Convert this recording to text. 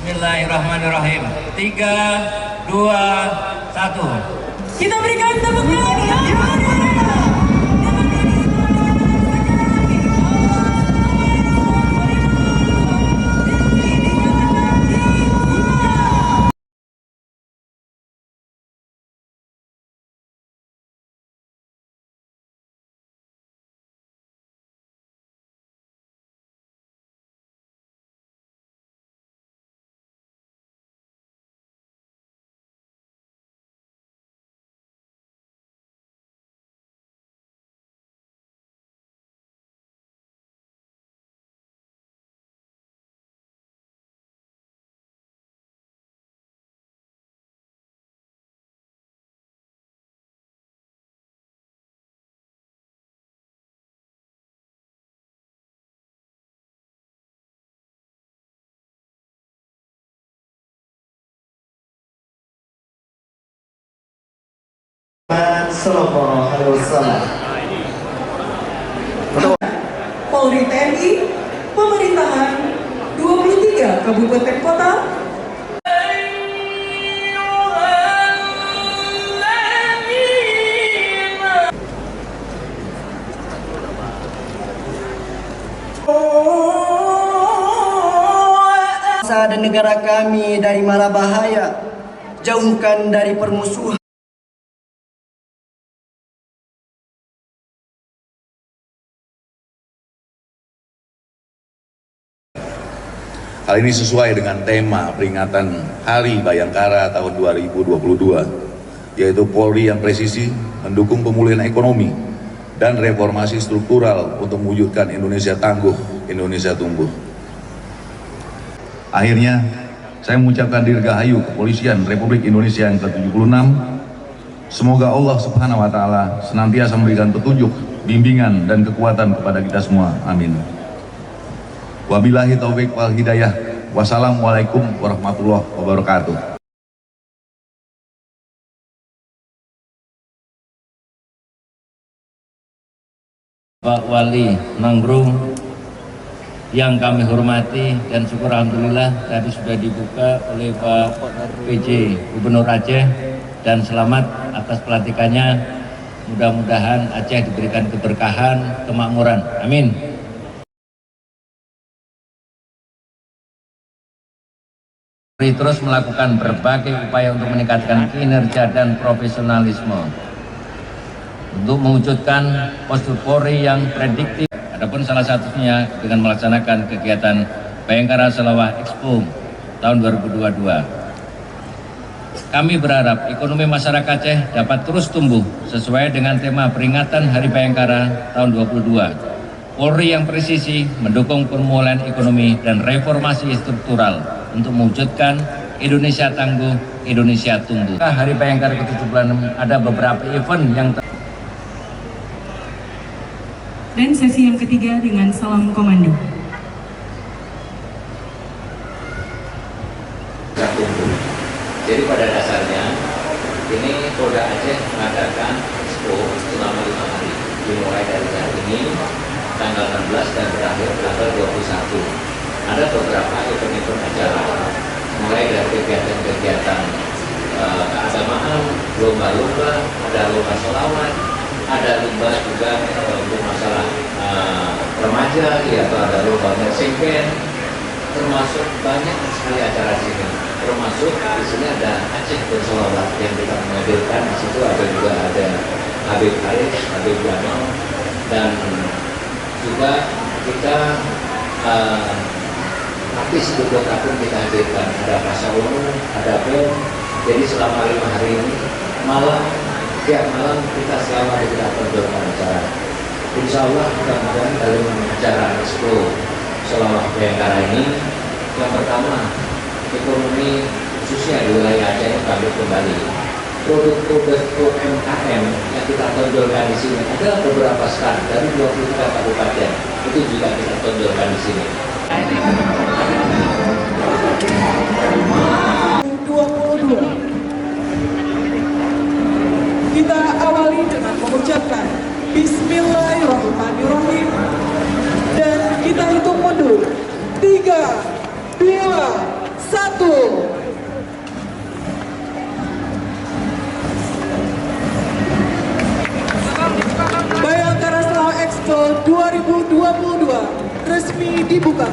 Bismillahirrahmanirrahim. 3, 2, 1. Kita berikan tepuk tangan ya. Sallallahu alaihi wasallam. Polri TNI, pemerintahan 23 kabupaten kota. Bangsa dan negara kami dari mara bahaya, jauhkan dari permusuhan. Hal ini sesuai dengan tema peringatan Hari Bayangkara tahun 2022, yaitu Polri yang presisi, mendukung pemulihan ekonomi dan reformasi struktural untuk mewujudkan Indonesia tangguh, Indonesia tumbuh. Akhirnya, saya mengucapkan dirgahayu Kepolisian Republik Indonesia yang ke-76. Semoga Allah Subhanahu wa Ta'ala senantiasa memberikan petunjuk, bimbingan, dan kekuatan kepada kita semua. Amin. Wabillahi taufik wal hidayah. Wassalamualaikum warahmatullahi wabarakatuh. Pak Wali Mangrung yang kami hormati dan syukur alhamdulillah tadi sudah dibuka oleh Pak PJ Gubernur Aceh, dan selamat atas pelantikannya. Mudah-mudahan Aceh diberikan keberkahan, kemakmuran. Amin. Terus melakukan berbagai upaya untuk meningkatkan kinerja dan profesionalisme untuk mewujudkan postur Polri yang prediktif. Adapun salah satunya dengan melaksanakan kegiatan Bayangkara Salawah Expo tahun 2022. Kami berharap ekonomi masyarakat Aceh dapat terus tumbuh sesuai dengan tema peringatan Hari Bayangkara tahun 2022. Polri yang presisi, mendukung pemulihan ekonomi dan reformasi struktural untuk mewujudkan Indonesia tangguh, Indonesia tumbuh. Hari Bayangkara ke-76 ada beberapa event yang Dan sesi yang ketiga dengan salam komando. Jadi pada dasarnya ini Polda Aceh mengadakan expo selama 5 hari, dimulai dari hari ini tanggal 16 dan berakhir tanggal 21. Ada beberapa event-event acara, mulai dari kegiatan-kegiatan keagamaan, lomba-lomba, ada lomba sholawat, ada lomba juga untuk masalah remaja, atau ada lomba nursing band, termasuk banyak sekali acara di sini. Termasuk di sini ada Aceh bersolawat yang kita menghadirkan. Di situ ada juga ada Habib Khalid, Habib Jamal, dan juga kita artis beberapa pun kita hadirkan. Ada Pasawono, ada Bel. Jadi selama 5 hari ini tiap malam kita selama kita tontonkan acara. Insya Allah mudah-mudahan dalam acara Expo Salawah Bayangkara ini, yang pertama ekonomi khususnya di wilayah Aceh bangkit kembali. Produk-produk UMKM yang kita tonjolkan di sini ada beberapa stand dari 23 kabupaten, itu juga kita tonjolkan di sini. 22. Kita awali dengan mengucapkan Bismillahirrahmanirrahim, dan kita hitung mundur 3, 2, 1. 2022 resmi dibuka.